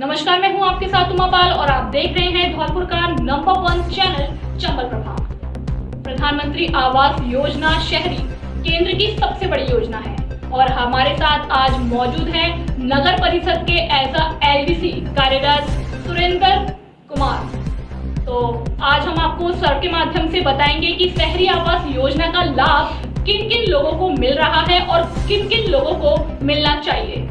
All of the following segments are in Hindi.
नमस्कार, मैं हूं आपके साथ उमा पाल और आप देख रहे हैं धौलपुर का नंबर 1 चैनल चंबल प्रभाग। प्रधानमंत्री आवास योजना शहरी केंद्र की सबसे बड़ी योजना है और हमारे साथ आज मौजूद है नगर परिषद के एज LDC कार्यरत सुरेंद्र कुमार। तो आज हम आपको सर के माध्यम से बताएंगे कि शहरी आवास योजना का लाभ किन किन लोगों को मिल रहा है और किन किन लोगों को मिलना चाहिए।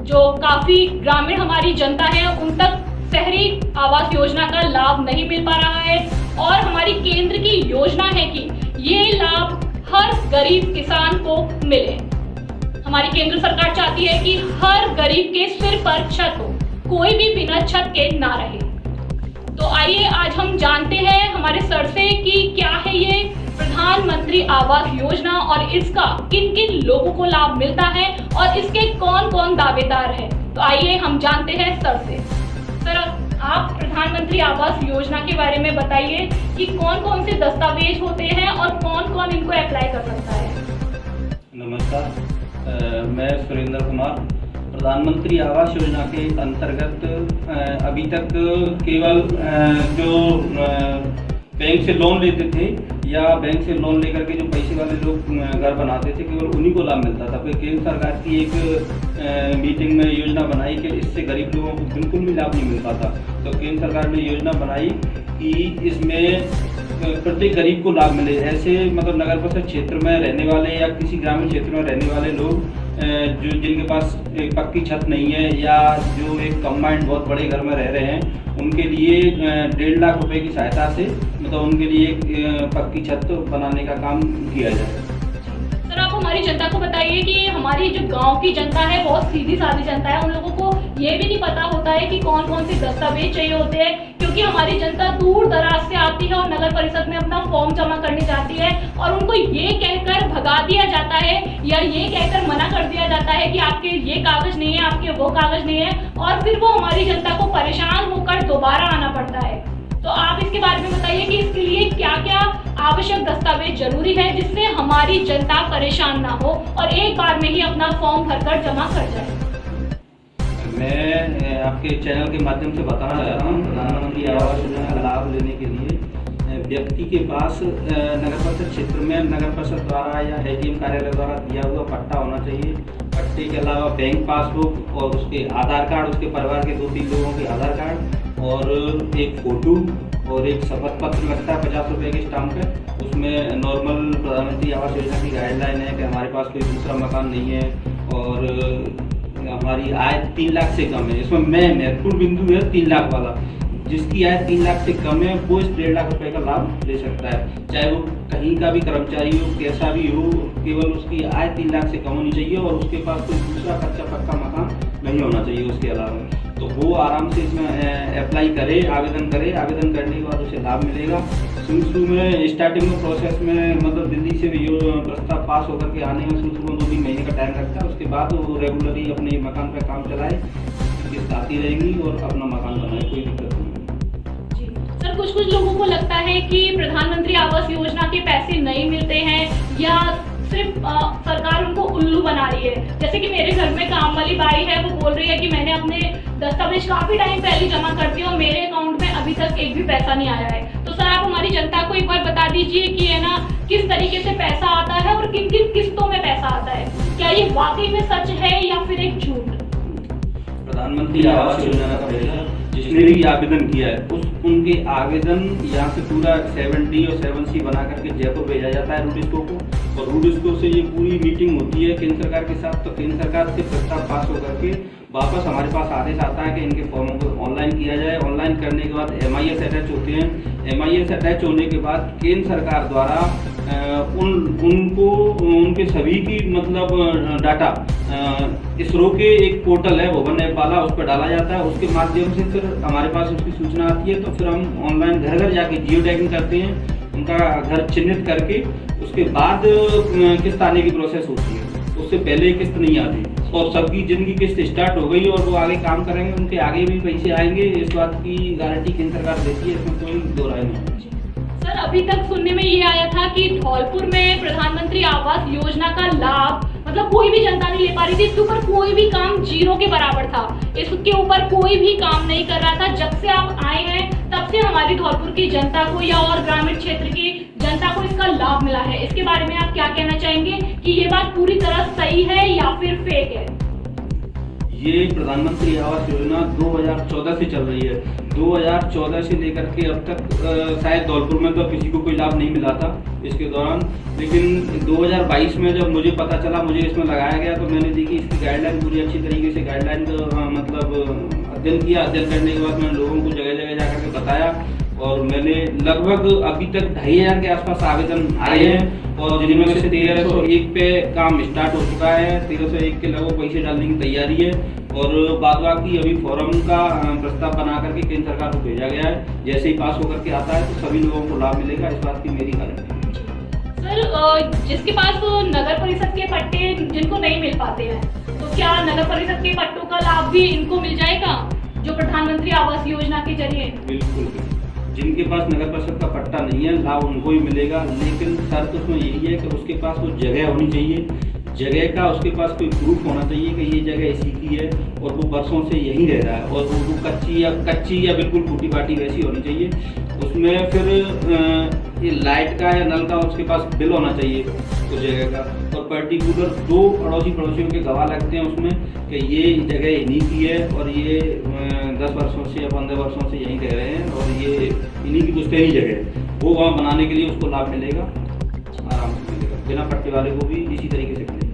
जो काफी ग्रामीण हमारी जनता है उन तक शहरी आवास योजना का लाभ नहीं मिल पा रहा है और हमारी केंद्र की योजना है कि ये लाभ हर गरीब किसान को मिले। हमारी केंद्र सरकार चाहती है कि हर गरीब के सिर पर छत हो, कोई भी बिना छत के ना रहे। तो आइए आज हम जानते हैं हमारे सर से कि क्या है ये प्रधानमंत्री आवास योजना और इसका किन किन लोगों को लाभ मिलता है और इसके कौन कौन दावेदार हैं। तो आइए हम जानते हैं सर से। सर, आप प्रधानमंत्री आवास योजना के बारे में बताइए कि कौन कौन से दस्तावेज होते हैं और कौन कौन इनको अप्लाई कर सकता है। नमस्कार, मैं सुरेंद्र कुमार। प्रधानमंत्री आवास योजना के अंतर्गत अभी तक केवल जो बैंक से लोन लेते थे या बैंक से लोन लेकर के जो पैसे वाले लोग घर बनाते थे केवल उन्हीं को लाभ मिलता था। फिर केंद्र सरकार की एक मीटिंग में योजना बनाई कि इससे गरीब लोगों को बिल्कुल भी लाभ नहीं मिल पाता। तो केंद्र सरकार ने योजना बनाई कि इसमें प्रत्येक गरीब को लाभ मिले। ऐसे मतलब नगर परिषद क्षेत्र में रहने वाले या किसी ग्रामीण क्षेत्र में रहने वाले लोग जो जिनके पास एक पक्की छत नहीं है या जो एक कंबाइंड बहुत बड़े घर में रह रहे हैं उनके लिए 1.5 लाख रुपए की सहायता से मतलब उनके लिए एक पक्की छत बनाने का काम किया जाए। सर, आप हमारी जनता को बताइए कि हमारी जो गांव की जनता है बहुत सीधी सादी जनता है, उन लोगों को ये भी नहीं पता होता है कि कौन कौन से दस्तावेज चाहिए होते हैं, क्योंकि हमारी जनता दूर दराज से आती है और नगर परिषद में अपना फॉर्म जमा करने जाती है और उनको ये कहकर भगा दिया जाता है या ये कहकर मना कर दिया जाता है कि आपके ये कागज नहीं है, आपके वो कागज नहीं है, और फिर वो हमारी जनता को परेशान होकर दोबारा आना पड़ता है। तो आप इसके बारे में बताइए कि इसके लिए क्या क्या आवश्यक दस्तावेज जरूरी है जिससे हमारी जनता परेशान ना हो और एक बार में ही अपना फॉर्म भरकर जमा कर जाए। मैं आपके चैनल के माध्यम से बताना चाह रहा हूँ, प्रधानमंत्री आवास योजना का लाभ लेने के लिए व्यक्ति के पास नगर परिषद क्षेत्र में नगर परिषद द्वारा या ADM कार्यालय द्वारा दिया हुआ पट्टा होना चाहिए। पट्टे के अलावा बैंक पासबुक और उसके आधार कार्ड, उसके परिवार के 2-3 लोगों के आधार कार्ड और एक फोटो और एक शपथ पत्र लगता है 50 रुपये के स्टाम्प पे। उसमें नॉर्मल प्रधानमंत्री आवास योजना की गाइडलाइन है कि हमारे पास कोई दूसरा मकान नहीं है और हमारी आय 3 लाख से कम है। इसमें महत्वपूर्ण बिंदु है 3 लाख वाला। जिसकी आय 3 लाख से कम है वो इस 1.5 लाख रुपए का लाभ ले सकता है, चाहे वो कहीं का भी कर्मचारी हो, कैसा भी हो, केवल उसकी आय 3 लाख से कम होनी चाहिए और उसके पास कोई दूसरा कच्चा पक्का मकान नहीं होना चाहिए उसके अलावा। तो वो आराम से इसमें अप्लाई करे, आवेदन करे। आवेदन करने के बाद उसे लाभ मिलेगा। शुरू में स्टार्टिंग में प्रोसेस में मतलब दिल्ली से भी प्रस्ताव पास होकर के आने में शुरू में 2-3 महीने का टाइम लगता है। उसके बाद वो रेगुलरली अपने मकान पर काम चलाए, किस्त आती रहेगी और अपना मकान बनाए, कोई दिक्कत नहीं। सर, कुछ लोगों को लगता है कि प्रधानमंत्री आवास योजना के पैसे नहीं मिलते हैं या सिर्फ सरकार उनको उल्लू बना रही है। जैसे कि मेरे घर में काम वाली बाई है, वो बोल रही है कि मैंने अपने दस्तावेज काफी टाइम पहले जमा कर दिए और मेरे अकाउंट में अभी तक एक भी पैसा नहीं आया है। तो सर, आप हमारी जनता को एक बार बता दीजिए कि है ना किस तरीके से पैसा आता है और किन किन किस्तों में पैसा आता है। क्या ये वाकई में सच है या फिर एक झूठ? प्रधानमंत्री आवास योजना का पैसा जिसने भी आवेदन किया है उनके आवेदन यहाँ से पूरा 7D और 7C बना करके जयपुर भेजा जाता है रूडिस्को को, और रूडिस्को से ये पूरी मीटिंग होती है केंद्र सरकार के साथ। तो केंद्र सरकार से प्रस्ताव पास होकर के वापस हमारे पास आदेश आता है कि इनके फॉर्मों को ऑनलाइन किया जाए। ऑनलाइन करने के बाद MIS अटैच होते हैं। MIS अटैच होने के बाद केंद्र सरकार द्वारा उनको उनके सभी की मतलब डाटा इसरो के एक पोर्टल है भवन ऐप वाला, उस पर डाला जाता है। उसके माध्यम से फिर हमारे पास उसकी सूचना आती है। तो फिर हम ऑनलाइन घर घर जाके जियो टैगिंग करते हैं, उनका घर चिन्हित करके उसके बाद किस्त आने की प्रोसेस होती है। उससे पहले किस्त नहीं आती और सबकी जिनकी किस्त स्टार्ट हो गई और वो आगे काम करेंगे उनके आगे भी पैसे आएंगे। इस बात की गारंटी केंद्र सरकार देती है, इसमें कोई दो राय नहीं। सर, अभी तक सुनने में ये आया था कि धौलपुर में प्रधानमंत्री आवास योजना का लाभ मतलब कोई भी जनता नहीं ले पा रही थी। इसके ऊपर कोई भी काम जीरो के बराबर था, इसके ऊपर कोई भी काम नहीं कर रहा था। जब से आप आए हैं तब से हमारी धौलपुर की जनता को या और ग्रामीण क्षेत्र की जनता को इसका लाभ मिला है। इसके बारे में आप क्या कहना चाहेंगे कि ये बात पूरी तरह सही है या फिर फेक है? ये प्रधानमंत्री आवास योजना 2014 से चल रही है। 2014 से लेकर के अब तक शायद धौलपुर में तो किसी को कोई लाभ नहीं मिला था इसके दौरान, लेकिन 2022 में जब मुझे पता चला, मुझे इसमें लगाया गया, तो मैंने देखी इसकी गाइडलाइन पूरी अच्छी तरीके से गाइडलाइन का मतलब अध्ययन किया। अध्ययन करने के बाद मैंने लोगों को जगह जगह जाकर के बताया और मैंने लगभग अभी तक 2500 के आसपास आवेदन आए हैं और जिनमें से 1301 पे काम स्टार्ट हो चुका है। 1301 के लगभग पैसे डालने की तैयारी है और बाद बाकी अभी फॉर्म का प्रस्ताव बना करके केंद्र सरकार को भेजा गया है। जैसे ही पास होकर के आता है तो सभी लोगों को लाभ मिलेगा, इस बात की मेरी गारंटी है। सर, जिसके पास नगर परिषद के पट्टे जिनको नहीं मिल पाते हैं, तो क्या नगर परिषद के पट्टों का लाभ भी इनको मिल जाएगा जो प्रधानमंत्री आवास योजना के जरिए? बिल्कुल, जिनके पास नगर परिषद का पट्टा नहीं है लाभ उनको ही मिलेगा, लेकिन शर्त उसमें यही है कि उसके पास वो जगह होनी चाहिए। जगह का उसके पास कोई प्रूफ होना चाहिए कि ये जगह इसी की है और वो बरसों से यहीं रह रहा है और वो कच्ची या बिल्कुल टूटी फाटी वैसी होनी चाहिए। उसमें फिर ये लाइट का या नल का उसके पास बिल होना चाहिए उस जगह का, और पर्टिकुलर 2 पड़ोसियों के गवाह लगते हैं उसमें कि ये जगह इन्हीं की है और ये 10 वर्षों से या 15 वर्षों से यहीं रह रहे हैं और ये इन्हीं की पुश्तैनी जगह है। वो वहाँ बनाने के लिए उसको लाभ मिलेगा, आराम से मिलेगा, बिना पट्टे वाले को भी इसी तरीके से मिलेगा।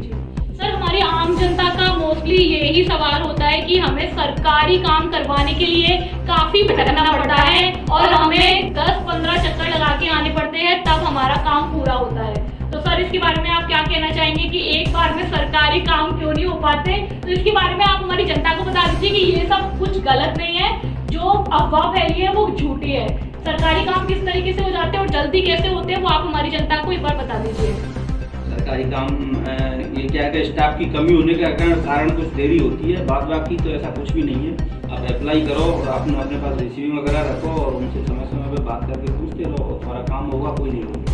सर, हमारी आम जनता का मोस्टली यही सवाल होता है कि हमें सरकारी काम करवाने के लिए काफी भटकना पड़ता है और हमें 10-15 चक्कर लगा के आने पड़ते हैं तब हमारा काम पूरा होता है। तो सर, इसके बारे में आप क्या कहना चाहेंगे कि एक बार में सरकारी काम क्यों नहीं हो पाते? तो इसके बारे में आप हमारी जनता को बता दीजिए कि ये सब कुछ गलत नहीं है, जो अफवाह फैली है वो झूठी है। सरकारी काम किस तरीके से हो जाते हैं और जल्दी कैसे होते हैं वो आप हमारी जनता को एक बार बता दीजिए। सरकारी काम ये क्या है कि स्टाफ की कमी होने के कारण कुछ देरी होती है, बाद बाकी तो ऐसा कुछ भी नहीं है। आप अप्लाई करो और अपने पास रिसीविंग वगैरह रखो और उनसे समय समय पे बात करके पूछते रहो, तुम्हारा काम होगा, कोई नहीं होगा।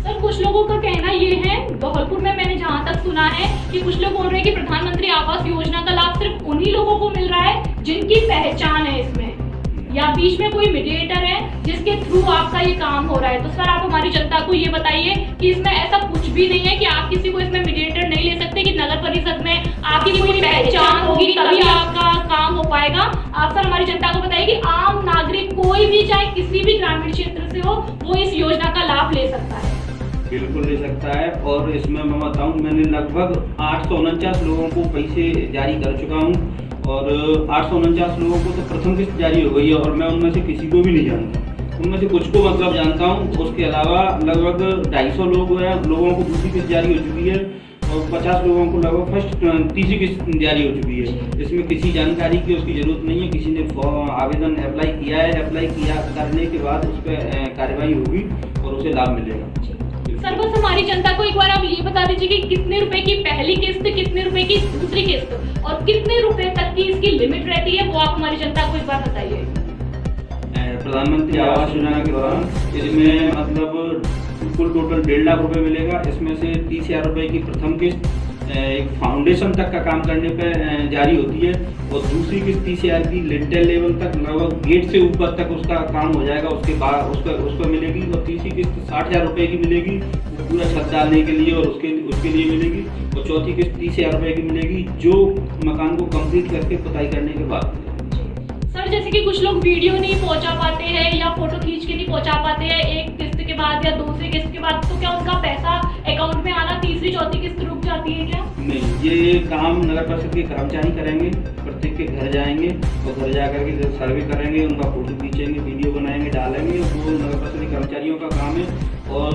सर, कुछ लोगों का कहना ये है, धौलपुर में मैंने जहाँ तक सुना है कि कुछ लोग बोल रहे हैं कि प्रधानमंत्री आवास योजना का लाभ सिर्फ उन्हीं लोगों को मिल रहा है जिनकी पहचान है इसमें, या बीच में कोई मीडिएटर है जिसके थ्रू आपका ये काम हो रहा है। तो सर, आप हमारी जनता को ये बताइए कि इसमें ऐसा कुछ भी नहीं है कि आप किसी को इसमें मीडिएटर नहीं ले सकते, कि नगर परिषद में आपकी कोई पहचान होगी तभी आपका काम हो पाएगा। आप सर हमारी जनता को बताइए कि आम नागरिक कोई भी चाहे किसी भी ग्रामीण क्षेत्र से हो वो इस योजना का लाभ ले सकता है। बिल्कुल ले सकता है और इसमें मैं बताऊं, मैंने लगभग 849 लोगों को पैसे जारी कर चुका हूं और 849 लोगों को तो प्रथम किस्त जारी हो गई है और मैं उनमें से किसी को भी नहीं जानता। उनमें से कुछ को मतलब जानता हूं, उसके अलावा लगभग 250 लोगों को दूसरी किस्त जारी हो चुकी है और 50 लोगों को लगभग फर्स्ट तीसरी किस्त जारी हो चुकी है। इसमें किसी जानकारी की उसकी जरूरत नहीं है, किसी ने आवेदन अप्लाई किया है, अप्लाई किया करने के बाद उस पर कार्रवाई होगी और उसे लाभ मिलेगा। सर, बस हमारी जनता को एक बार आप ये बता दीजिए कि कितने रुपए की पहली किस्त, कितने रुपए की दूसरी किस्त और कितने रुपए तक की इसकी लिमिट रहती है, वो आप हमारी जनता को एक बार बताइए। प्रधानमंत्री आवास योजना के दौरान इसमें मतलब कुल टोटल 1.5 लाख रुपए मिलेगा। इसमें से 30,000 रुपए की प्रथम किस्त एक फाउंडेशन तक का काम करने पर जारी होती है और दूसरी किस्त 30,000 की लिंटेल लेवल तक, लगभग गेट से ऊपर तक उसका काम हो जाएगा, उसके बाद उसको मिलेगी। और तीसरी किस्त 60,000 रुपए की मिलेगी पूरा छत डालने के लिए और उसके लिए मिलेगी। और चौथी किस्त 30,000 रुपए की मिलेगी जो मकान को कंप्लीट करके पुताई करने के बाद। सर, जैसे कि कुछ लोग वीडियो नहीं पहुंचा पाते हैं या फोटो खींच के नहीं पहुंचा पाते हैं एक किस्त के बाद या दूसरी किस्त के बाद, तो क्या उनका पैसा अकाउंट में आना तीसरी चौथी किस्त रुक जाती है क्या? नहीं, ये काम नगर परिषद के कर्मचारी करेंगे, प्रत्येक के घर जाएंगे और घर जा करके सर्वे करेंगे, उनका फोटो खींचेंगे, वीडियो बनाएंगे, डालेंगे। वो नगर परिषद के कर्मचारियों का काम है और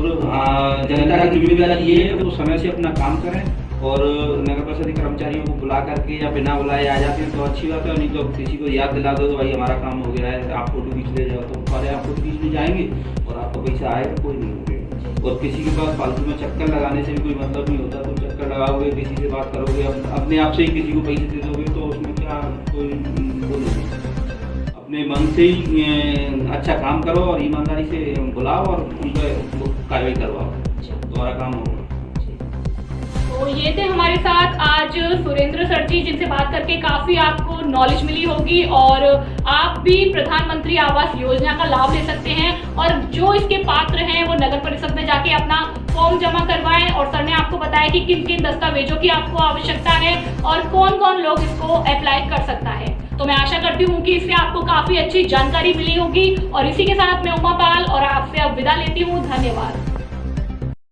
जनता की जिम्मेदारी ये है कि वो समय से अपना काम करें और नगर परिषद के कर्मचारियों को बुला करके या बिना बुलाए आ जाते हैं तो अच्छी बात है, नहीं तो किसी को याद दिला दो तो भाई हमारा काम हो गया है, आप फोटो खींच ले जाओ, तो अरे आप फोटो खींचने जाएंगे और आपका पैसा आएगा, कोई नहीं होगा। और किसी के पास फालतू में चक्कर लगाने से भी कोई मतलब नहीं होता। तुम चक्कर लगाओगे, किसी से बात करोगे, अपने आप से ही किसी को पैसे दे दोगे तो उसमें क्या कोई वो नहीं। अपने मन से ही अच्छा काम करो और ईमानदारी से बुलाओ और उन पर कार्रवाई करवाओ, तुम्हारा काम होगा। तो तो ये थे हमारे साथ आज सुरेंद्र सर जी, जिनसे बात करके काफ़ी आपको नॉलेज मिली होगी और आप भी प्रधानमंत्री आवास योजना का लाभ ले सकते हैं। और जो इसके पात्र हैं वो नगर परिषद में जाके अपना फॉर्म जमा करवाएं। और सर ने आपको बताया कि किन किन दस्तावेजों की आपको आवश्यकता है और कौन कौन लोग इसको अप्लाई कर सकता है। तो मैं आशा करती हूँ कि इससे आपको काफ़ी अच्छी जानकारी मिली होगी। और इसी के साथ मैं उमा पाल और आपसे अब विदा लेती हूँ। धन्यवाद।